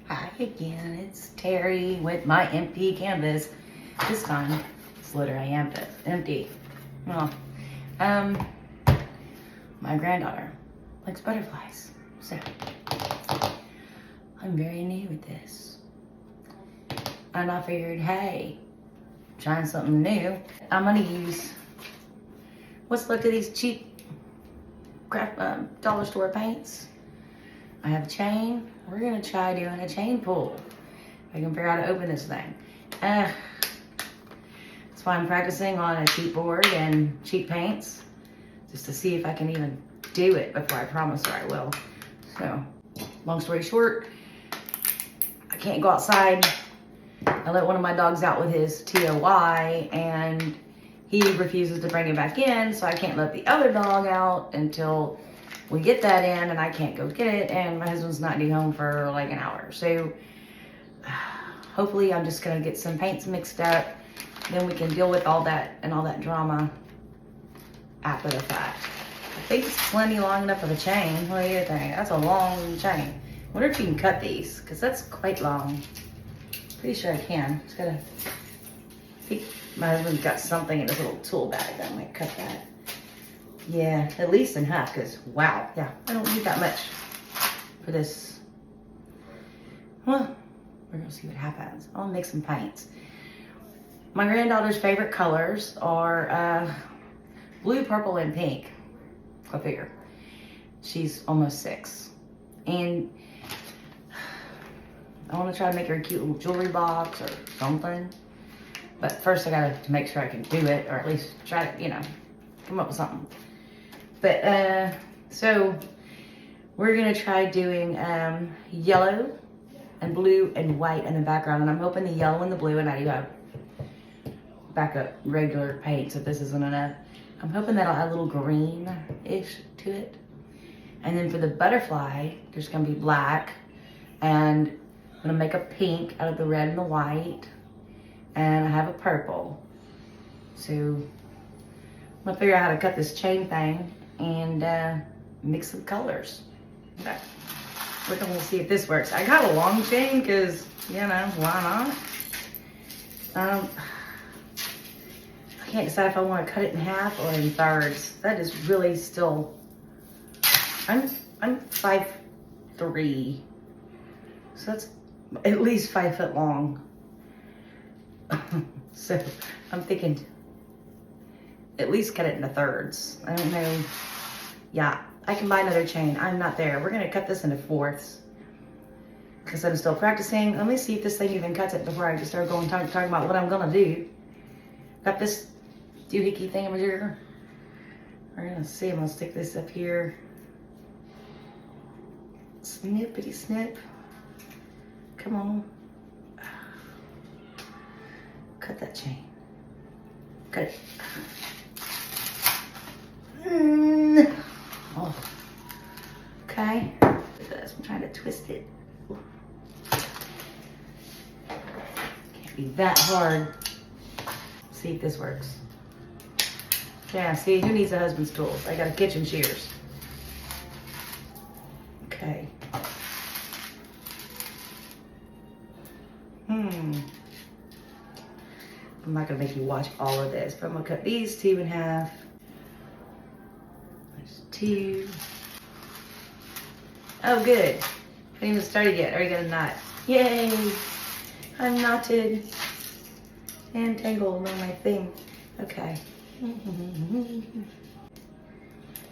Hi again, it's Terry with my empty canvas. This time, it's literally empty. Well, my granddaughter likes butterflies, so I'm very new with this. And I figured, hey, trying something new. I'm gonna use what's left of these cheap dollar store paints. I have a chain. We're gonna try doing a chain pull. I can figure out how to open this thing. That's why I'm practicing on a cheap board and cheap paints, just to see if I can even do it before I promise her I will. So, long story short, I can't go outside. I let one of my dogs out with his TOY and he refuses to bring it back in, so I can't let the other dog out until we get that in, and I can't go get it, and my husband's not due home for like an hour. So hopefully I'm just gonna get some paints mixed up, then we can deal with all that and all that drama after the fact. I think it's plenty long enough of a chain. What do you think? That's a long chain. I wonder if you can cut these, because that's quite long. Pretty sure I can. Just gotta, I think my husband's got something in his little tool bag that might cut that. Yeah, at least in half, because wow, yeah, I don't need that much for this. Well, we're gonna see what happens. I'll make some paints. My granddaughter's favorite colors are blue, purple, and pink. Go figure. She's almost 6. And I want to try to make her a cute little jewelry box or something. But first I gotta make sure I can do it, or at least try to, come up with something. But, so we're gonna try doing yellow and blue and white in the background. And I'm hoping the yellow and the blue, and I do have backup regular paint, so this isn't enough. I'm hoping that'll add a little green-ish to it. And then for the butterfly, there's gonna be black. And I'm gonna make a pink out of the red and the white. And I have a purple. So I'm gonna figure out how to cut this chain thing and mix some colors. Okay. We're gonna see if this works. I got a long chain because, why not? I can't decide if I want to cut it in half or in thirds. That is really still, I'm 5'3", so that's at least 5 foot long. So I'm thinking at least cut it into thirds. I don't know. Yeah, I can buy another chain. I'm not there. We're gonna cut this into fourths because I'm still practicing. Let me see if this thing even cuts it before I just start going talking about what I'm gonna do. Got this doohickey thingamajigger. We're gonna see. I'm gonna stick this up here. Snippity snip. Come on. Cut that chain. Cut it. Oh. Okay. Look at this. I'm trying to twist it. Can't be that hard. See if this works. Yeah, see, who needs a husband's tools? I got a kitchen shears. Okay. I'm not gonna make you watch all of this, but I'm gonna cut these 2 in half. There's 2. Oh, good. I haven't even started yet. Already got a knot. Yay! I'm knotted and tangled on my thing. Okay.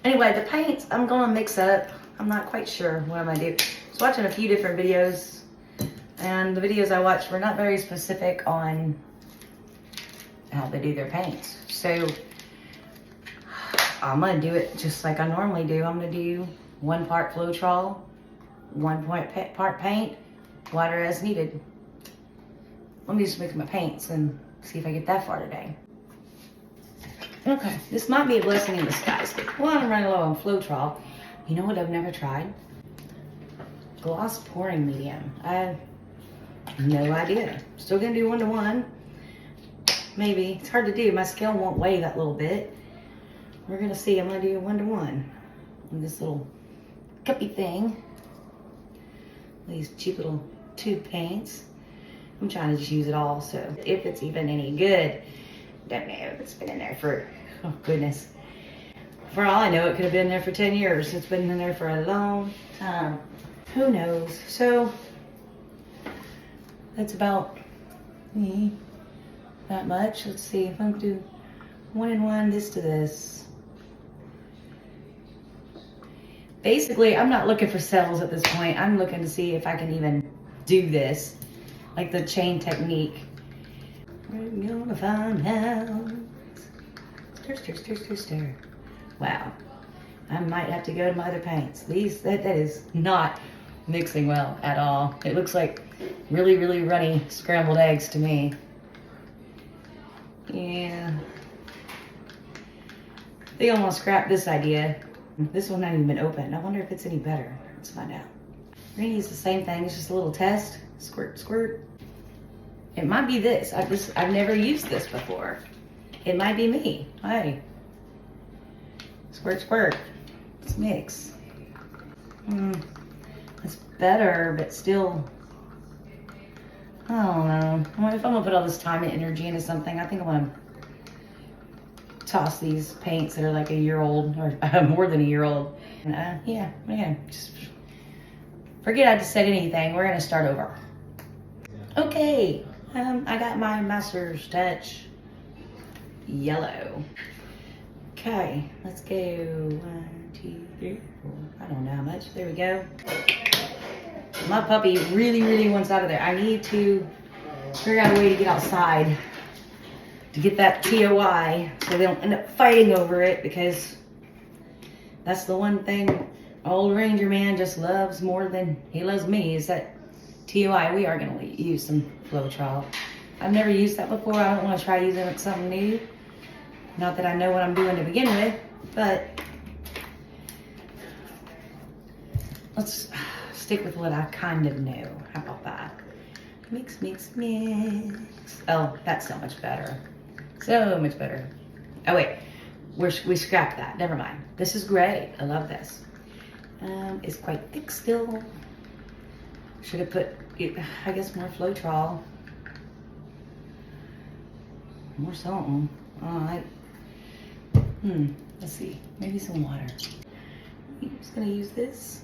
Anyway, the paints I'm gonna mix up. I'm not quite sure what I'm gonna do. I was watching a few different videos, and the videos I watched were not very specific on how they do their paints. So I'm gonna do it just like I normally do. I'm gonna do 1 part Floetrol, 1 part paint, water as needed. Let me just mix my paints and see if I get that far today. Okay, this might be a blessing in disguise. Well, I'm running low on Floetrol. You know what I've never tried? Gloss pouring medium. I have no idea. Still gonna do 1-to-1. Maybe. It's hard to do. My scale won't weigh that little bit. We're gonna see. I'm gonna do 1-to-1 in this little cuppy thing. These cheap little two paints. I'm trying to just use it all, so if it's even any good. Don't know if it's been in there for, oh goodness. For all I know, it could have been there for 10 years. It's been in there for a long time. Who knows? So, that's about that much. Let's see if I can do 1 and 1, this to this. Basically, I'm not looking for cells at this point. I'm looking to see if I can even do this, like the chain technique. We're gonna find out. Stir, stir, stir, stir, stir. Wow. I might have to go to my other paints. That is not mixing well at all. It looks like really, really runny scrambled eggs to me. Yeah. I think I'm gonna scrap this idea. This one not even been opened. I wonder if it's any better. Let's find out. We're gonna use the same thing. It's just a little test. Squirt, squirt. It might be this. I've never used this before. It might be me. Hey. Squirt, squirt. Let's mix. It's better, but still, I don't know. If I'm gonna put all this time and energy into something, I think I'm gonna toss these paints that are like a year old or more than a year old. And yeah, just forget I just said anything. We're gonna start over. Okay, I got my Master's Touch yellow. Okay, let's go. 1, 2, 3, 4. I don't know how much. There we go. My puppy really, really wants out of there. I need to figure out a way to get outside to get that TOI so they don't end up fighting over it, because that's the one thing old Ranger man just loves more than he loves me is that TOI. We are going to use some Floetrol. I've never used that before. I don't want to try using something new. Not that I know what I'm doing to begin with, but let's stick with what I kind of know. How about that? Mix, mix, mix. Oh, that's so much better. So much better. Oh wait, we scrapped that. Never mind. This is great. I love this. It's quite thick still. Should have put, I guess, more Floetrol. More something. All right. Let's see. Maybe some water. I'm just gonna use this.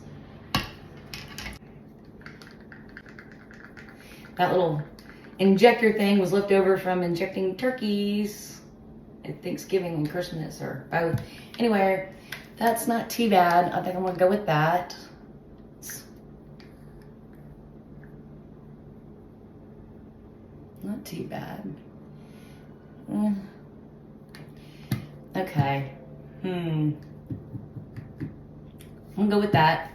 That little injector thing was left over from injecting turkeys at Thanksgiving and Christmas, or both. Anyway, that's not too bad. I think I'm gonna go with that. Not too bad. Okay. I'm gonna go with that.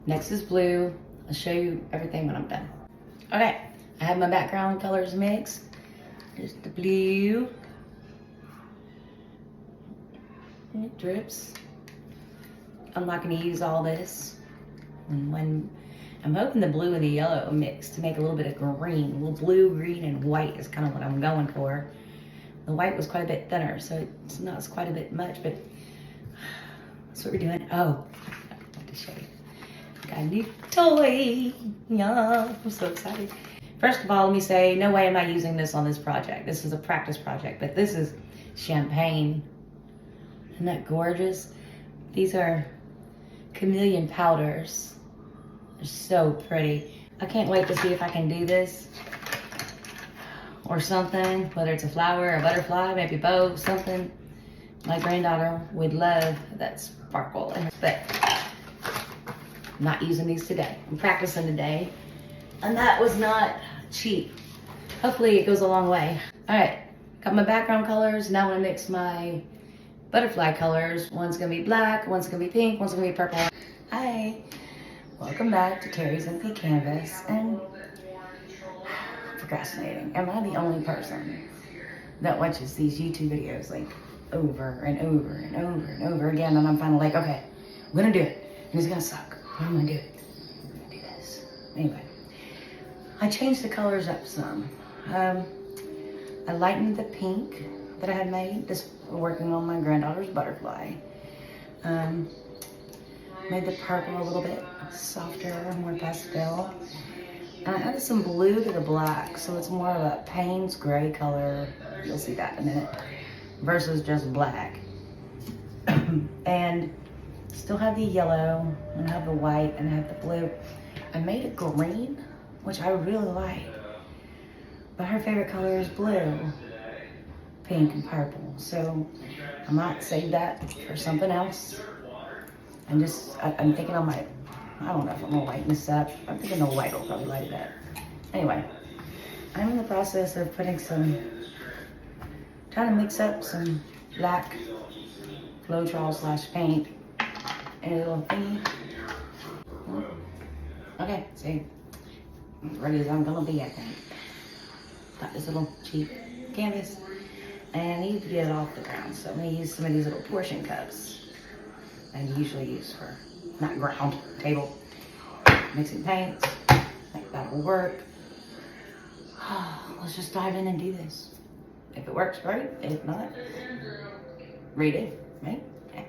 Next is blue. I'll show you everything when I'm done. Okay, I have my background colors mixed. There's the blue. And it drips. I'm not gonna use all this. And when I'm hoping the blue and the yellow mix to make a little bit of green. A little blue, green, and white is kind of what I'm going for. The white was quite a bit thinner, so it's not quite a bit much, but that's what we're doing. Oh, I want to show you. Got a new toy. Yeah, I'm so excited. First of all, let me say, no way am I using this on this project. This is a practice project, but this is champagne. Isn't that gorgeous? These are chameleon powders. They're so pretty. I can't wait to see if I can do this or something, whether it's a flower, a butterfly, maybe both, something. My granddaughter would love that sparkle. But I'm not using these today. I'm practicing today. And that was not cheap. Hopefully it goes a long way. All right, got my background colors. Now I'm gonna mix my butterfly colors. One's gonna be black, one's gonna be pink, one's gonna be purple. Hi, welcome back to Terry's Empty Canvas. And procrastinating. Am I the only person that watches these YouTube videos like over and over and over and over again? And I'm finally like, okay, I'm gonna do it. And it's gonna suck. What am I gonna do? I'm gonna do this. Anyway, I changed the colors up some. I lightened the pink that I had made, just working on my granddaughter's butterfly. Made the purple a little bit softer, more pastel. And I added some blue to the black, so it's more of a Payne's gray color. You'll see that in a minute. Versus just black. And still have the yellow, and I have the white, and I have the blue. I made a green, which I really like. But her favorite color is blue, pink, and purple. So I might save that for something else. I'm thinking I might, I don't know if I'm gonna lighten this up. I'm thinking the white will probably light it up. Anyway, I'm in the process of trying to mix up some black Floetrol / paint in a little thingy. Okay, see, as ready as I'm gonna be, I think. Got this little cheap canvas, and I need to get it off the ground, so I'm gonna use some of these little portion cups I usually use for, not ground, table, mixing paints. I think that will work. Let's just dive in and do this. If it works, great. If not, redo, right? Okay.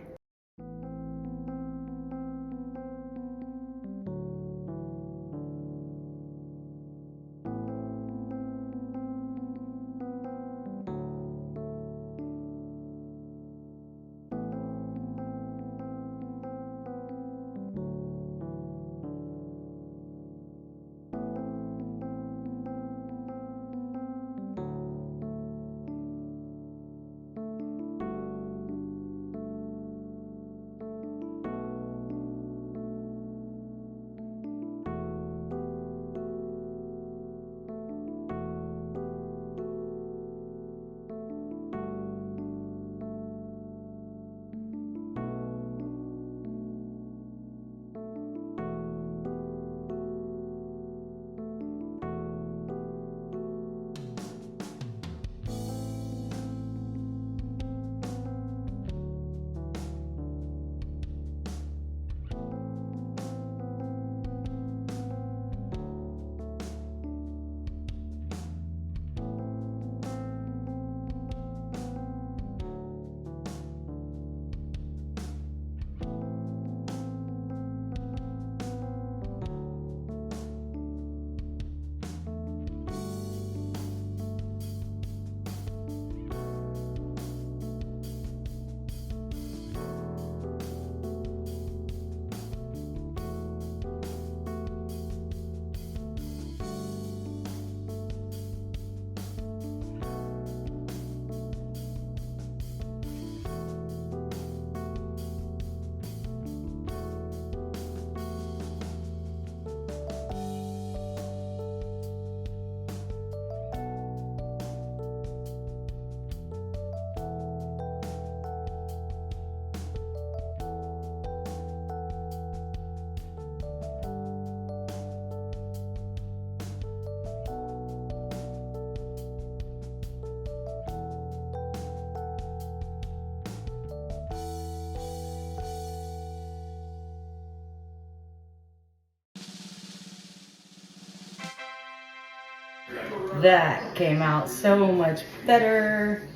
That came out so much better.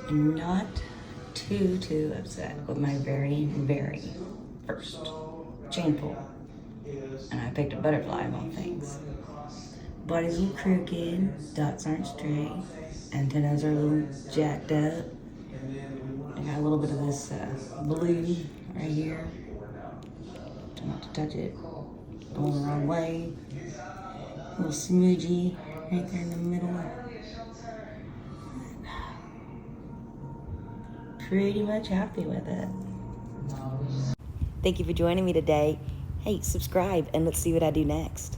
I'm not too upset with my very first chain pull. And I picked a butterfly of all things. Body's a little crooked, dots aren't straight, antennas are a little jacked up. I got a little bit of this blue right here. Try not to touch it. Going the wrong way. A little smudgy right there in the middle. Pretty much happy with it. Thank you for joining me today. Hey, subscribe and let's see what I do next.